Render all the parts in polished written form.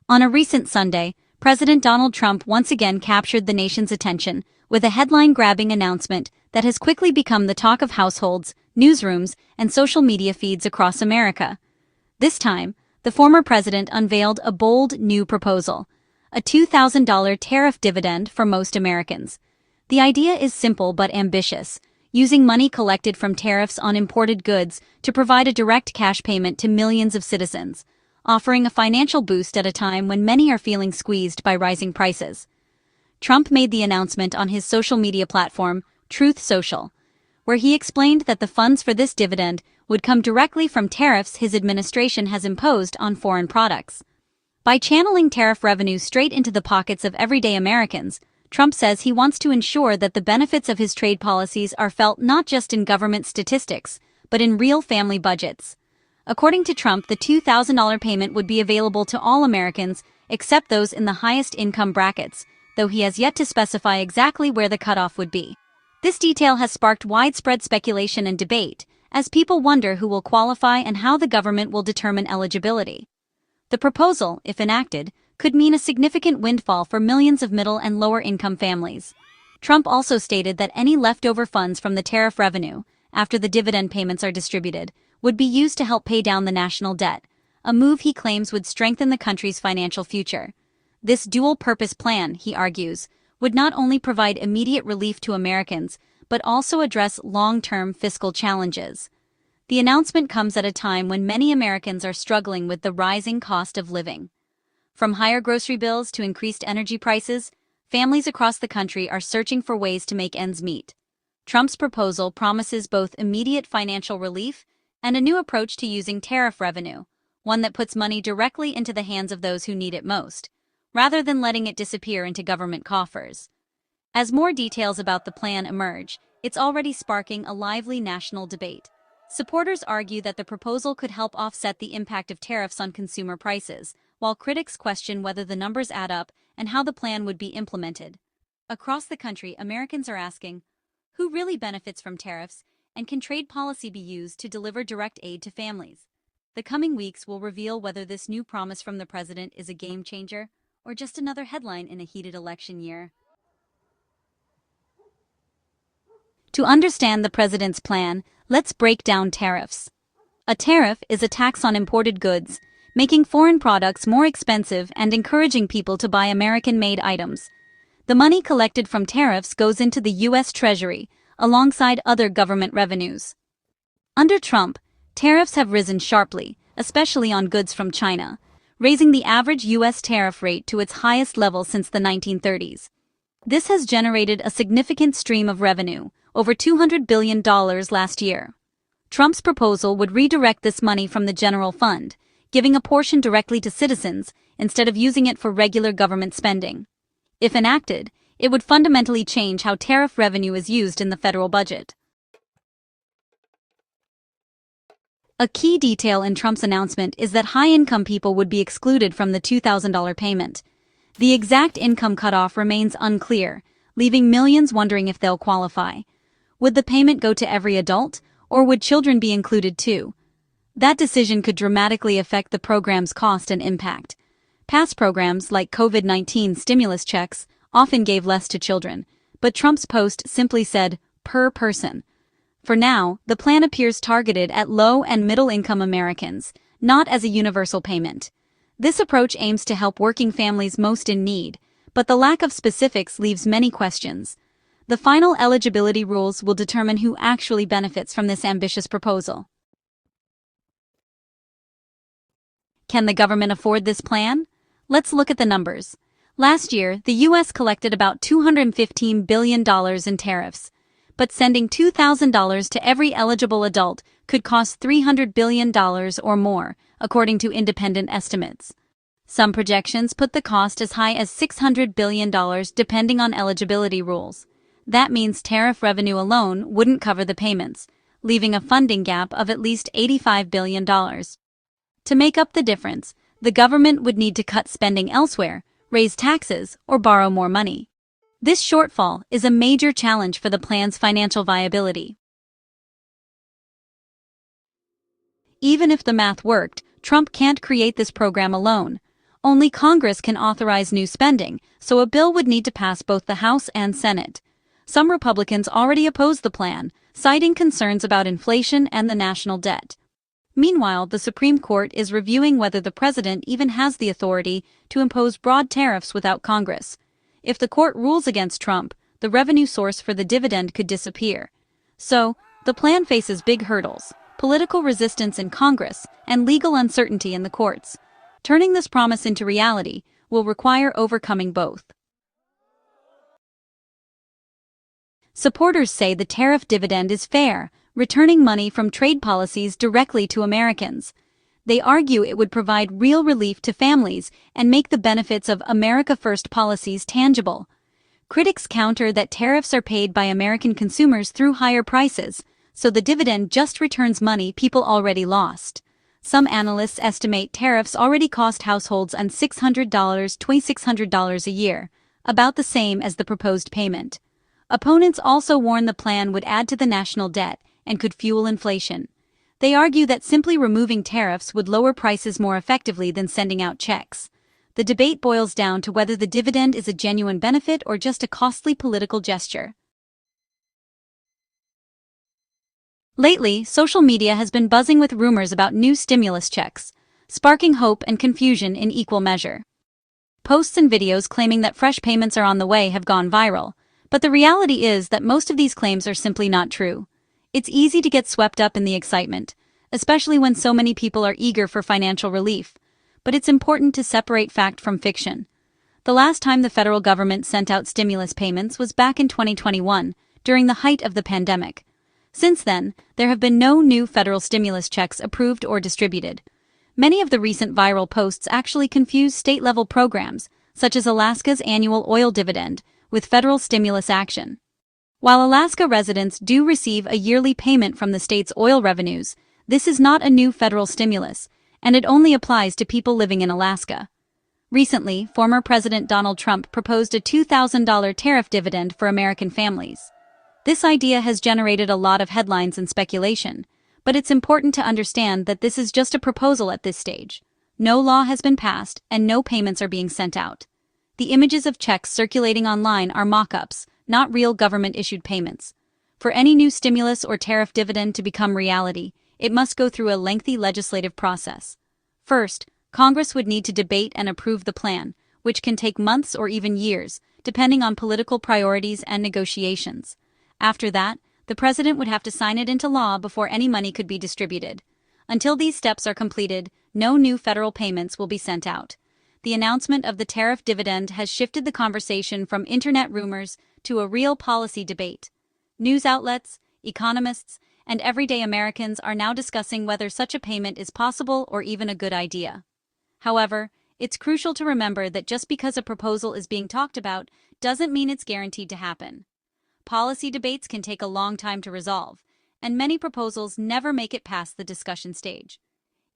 On a recent Sunday, President Donald Trump once again captured the nation's attention with a headline-grabbing announcement that has quickly become the talk of households, newsrooms, and social media feeds across America. This time, the former president unveiled a bold new proposal, a $2,000 tariff dividend for most Americans. The idea is simple but ambitious, using money collected from tariffs on imported goods to provide a direct cash payment to millions of citizens, offering a financial boost at a time when many are feeling squeezed by rising prices. Trump made the announcement on his social media platform, Truth Social, where he explained that the funds for this dividend would come directly from tariffs his administration has imposed on foreign products. By channeling tariff revenue straight into the pockets of everyday Americans, Trump says he wants to ensure that the benefits of his trade policies are felt not just in government statistics, but in real family budgets. According to Trump, the $2,000 payment would be available to all Americans except those in the highest income brackets, though he has yet to specify exactly where the cutoff would be. This detail has sparked widespread speculation and debate, as people wonder who will qualify and how the government will determine eligibility. The proposal, if enacted, could mean a significant windfall for millions of middle and lower-income families. Trump also stated that any leftover funds from the tariff revenue, after the dividend payments are distributed, would be used to help pay down the national debt, a move he claims would strengthen the country's financial future. This dual-purpose plan, he argues, would not only provide immediate relief to Americans, but also address long-term fiscal challenges. The announcement comes at a time when many Americans are struggling with the rising cost of living. From higher grocery bills to increased energy prices, families across the country are searching for ways to make ends meet. Trump's proposal promises both immediate financial relief and a new approach to using tariff revenue, one that puts money directly into the hands of those who need it most, rather than letting it disappear into government coffers. As more details about the plan emerge, it's already sparking a lively national debate. Supporters argue that the proposal could help offset the impact of tariffs on consumer prices, while critics question whether the numbers add up and how the plan would be implemented. Across the country, Americans are asking, who really benefits from tariffs, and can trade policy be used to deliver direct aid to families? The coming weeks will reveal whether this new promise from the president is a game changer or just another headline in a heated election year. To understand the president's plan, let's break down tariffs. A tariff is a tax on imported goods, making foreign products more expensive and encouraging people to buy American-made items. The money collected from tariffs goes into the U.S. Treasury, alongside other government revenues. Under Trump, tariffs have risen sharply, especially on goods from China, raising the average U.S. tariff rate to its highest level since the 1930s. This has generated a significant stream of revenue, over $200 billion last year. Trump's proposal would redirect this money from the general fund, giving a portion directly to citizens instead of using it for regular government spending. If enacted, it would fundamentally change how tariff revenue is used in the federal budget. A key detail in Trump's announcement is that high-income people would be excluded from the $2,000 payment. The exact income cutoff remains unclear, leaving millions wondering if they'll qualify. Would the payment go to every adult, or would children be included too? That decision could dramatically affect the program's cost and impact. Past programs like COVID-19 stimulus checks often gave less to children, but Trump's post simply said, per person. For now, the plan appears targeted at low and middle-income Americans, not as a universal payment. This approach aims to help working families most in need, but the lack of specifics leaves many questions. The final eligibility rules will determine who actually benefits from this ambitious proposal. Can the government afford this plan? Let's look at the numbers. Last year, the U.S. collected about $215 billion in tariffs, but sending $2,000 to every eligible adult could cost $300 billion or more, according to independent estimates. Some projections put the cost as high as $600 billion depending on eligibility rules. That means tariff revenue alone wouldn't cover the payments, leaving a funding gap of at least $85 billion. To make up the difference, the government would need to cut spending elsewhere, raise taxes, or borrow more money. This shortfall is a major challenge for the plan's financial viability. Even if the math worked, Trump can't create this program alone. Only Congress can authorize new spending, so a bill would need to pass both the House and Senate. Some Republicans already oppose the plan, citing concerns about inflation and the national debt. Meanwhile, the Supreme Court is reviewing whether the president even has the authority to impose broad tariffs without Congress. If the court rules against Trump, the revenue source for the dividend could disappear. So, the plan faces big hurdles: political resistance in Congress and legal uncertainty in the courts. Turning this promise into reality will require overcoming both. Supporters say the tariff dividend is fair, returning money from trade policies directly to Americans. They argue it would provide real relief to families and make the benefits of America First policies tangible. Critics counter that tariffs are paid by American consumers through higher prices, so the dividend just returns money people already lost. Some analysts estimate tariffs already cost households $600 a year, about the same as the proposed payment. Opponents also warn the plan would add to the national debt and could fuel inflation. They argue that simply removing tariffs would lower prices more effectively than sending out checks. The debate boils down to whether the dividend is a genuine benefit or just a costly political gesture. Lately, social media has been buzzing with rumors about new stimulus checks, sparking hope and confusion in equal measure. Posts and videos claiming that fresh payments are on the way have gone viral, but the reality is that most of these claims are simply not true. It's easy to get swept up in the excitement, especially when so many people are eager for financial relief, but it's important to separate fact from fiction. The last time the federal government sent out stimulus payments was back in 2021, during the height of the pandemic. Since then, there have been no new federal stimulus checks approved or distributed. Many of the recent viral posts actually confuse state-level programs, such as Alaska's annual oil dividend, with federal stimulus action. While Alaska residents do receive a yearly payment from the state's oil revenues, this is not a new federal stimulus, and it only applies to people living in Alaska. Recently, former President Donald Trump proposed a $2,000 tariff dividend for American families. This idea has generated a lot of headlines and speculation, but it's important to understand that this is just a proposal at this stage. No law has been passed, and no payments are being sent out. The images of checks circulating online are mock-ups, not real government-issued payments. For any new stimulus or tariff dividend to become reality, it must go through a lengthy legislative process. First, Congress would need to debate and approve the plan, which can take months or even years, depending on political priorities and negotiations. After that, the president would have to sign it into law before any money could be distributed. Until these steps are completed, no new federal payments will be sent out. The announcement of the tariff dividend has shifted the conversation from internet rumors to a real policy debate. News outlets, economists, and everyday Americans are now discussing whether such a payment is possible or even a good idea. However, it's crucial to remember that just because a proposal is being talked about doesn't mean it's guaranteed to happen. Policy debates can take a long time to resolve, and many proposals never make it past the discussion stage.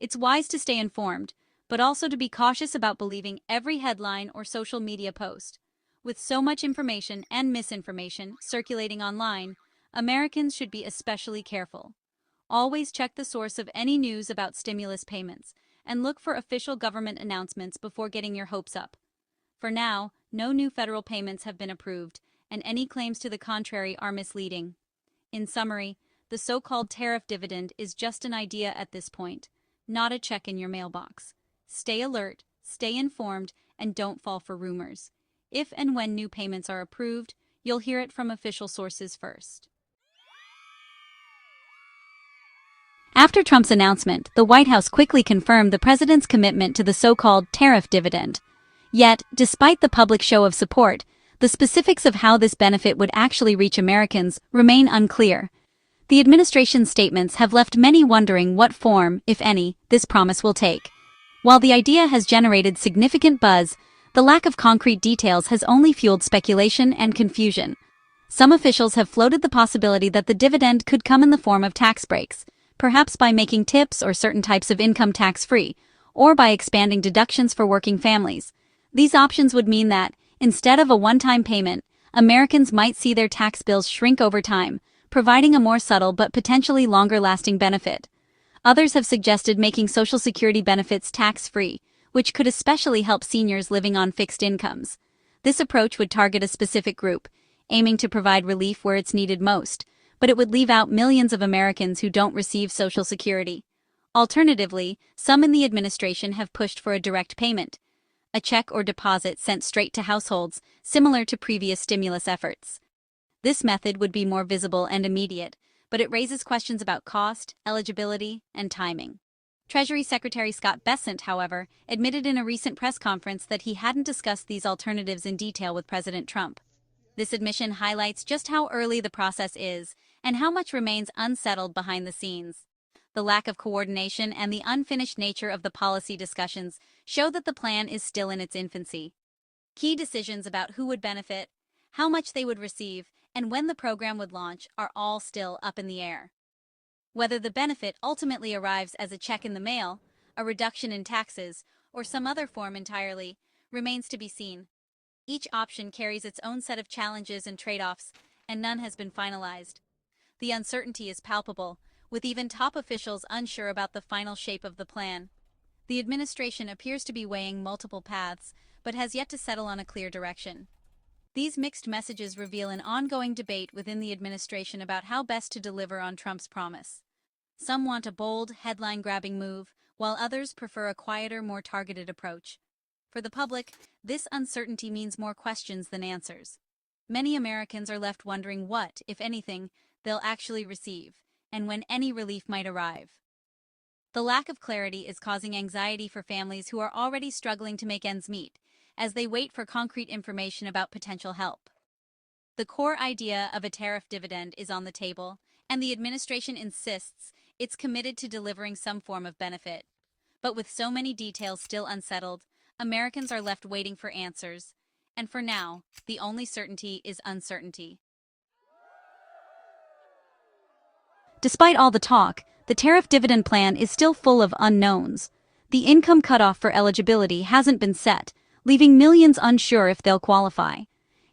It's wise to stay informed, but also to be cautious about believing every headline or social media post. With so much information and misinformation circulating online, Americans should be especially careful. Always check the source of any news about stimulus payments, and look for official government announcements before getting your hopes up. For now, no new federal payments have been approved, and any claims to the contrary are misleading. In summary, the so-called tariff dividend is just an idea at this point, not a check in your mailbox. Stay alert, stay informed, and don't fall for rumors. If and when new payments are approved, you'll hear it from official sources first. After Trump's announcement, the White House quickly confirmed the president's commitment to the so-called tariff dividend. Yet, despite the public show of support, the specifics of how this benefit would actually reach Americans remain unclear. The administration's statements have left many wondering what form, if any, this promise will take. While the idea has generated significant buzz, the lack of concrete details has only fueled speculation and confusion. Some officials have floated the possibility that the dividend could come in the form of tax breaks, perhaps by making tips or certain types of income tax-free, or by expanding deductions for working families. These options would mean that, instead of a one-time payment, Americans might see their tax bills shrink over time, providing a more subtle but potentially longer-lasting benefit. Others have suggested making Social Security benefits tax-free, which could especially help seniors living on fixed incomes. This approach would target a specific group, aiming to provide relief where it's needed most, but it would leave out millions of Americans who don't receive Social Security. Alternatively, some in the administration have pushed for a direct payment, a check or deposit sent straight to households, similar to previous stimulus efforts. This method would be more visible and immediate, but it raises questions about cost, eligibility, and timing. Treasury Secretary Scott Bessent, however, admitted in a recent press conference that he hadn't discussed these alternatives in detail with President Trump. This admission highlights just how early the process is and how much remains unsettled behind the scenes. The lack of coordination and the unfinished nature of the policy discussions show that the plan is still in its infancy. Key decisions about who would benefit, how much they would receive, and when the program would launch are all still up in the air. Whether the benefit ultimately arrives as a check in the mail, a reduction in taxes, or some other form entirely, remains to be seen. Each option carries its own set of challenges and trade-offs, and none has been finalized. The uncertainty is palpable, with even top officials unsure about the final shape of the plan. The administration appears to be weighing multiple paths, but has yet to settle on a clear direction. These mixed messages reveal an ongoing debate within the administration about how best to deliver on Trump's promise. Some want a bold, headline-grabbing move, while others prefer a quieter, more targeted approach. For the public, this uncertainty means more questions than answers. Many Americans are left wondering what, if anything, they'll actually receive, and when any relief might arrive. The lack of clarity is causing anxiety for families who are already struggling to make ends meet, as they wait for concrete information about potential help. The core idea of a tariff dividend is on the table, and the administration insists it's committed to delivering some form of benefit. But with so many details still unsettled, Americans are left waiting for answers, and for now, the only certainty is uncertainty. Despite all the talk, the tariff dividend plan is still full of unknowns. The income cutoff for eligibility hasn't been set, leaving millions unsure if they'll qualify.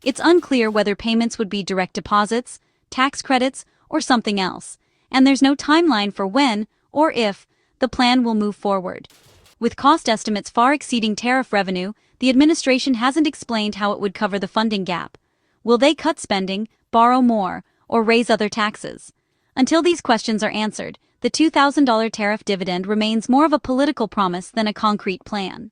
It's unclear whether payments would be direct deposits, tax credits, or something else, and there's no timeline for when, or if, the plan will move forward. With cost estimates far exceeding tariff revenue, the administration hasn't explained how it would cover the funding gap. Will they cut spending, borrow more, or raise other taxes? Until these questions are answered, the $2,000 tariff dividend remains more of a political promise than a concrete plan.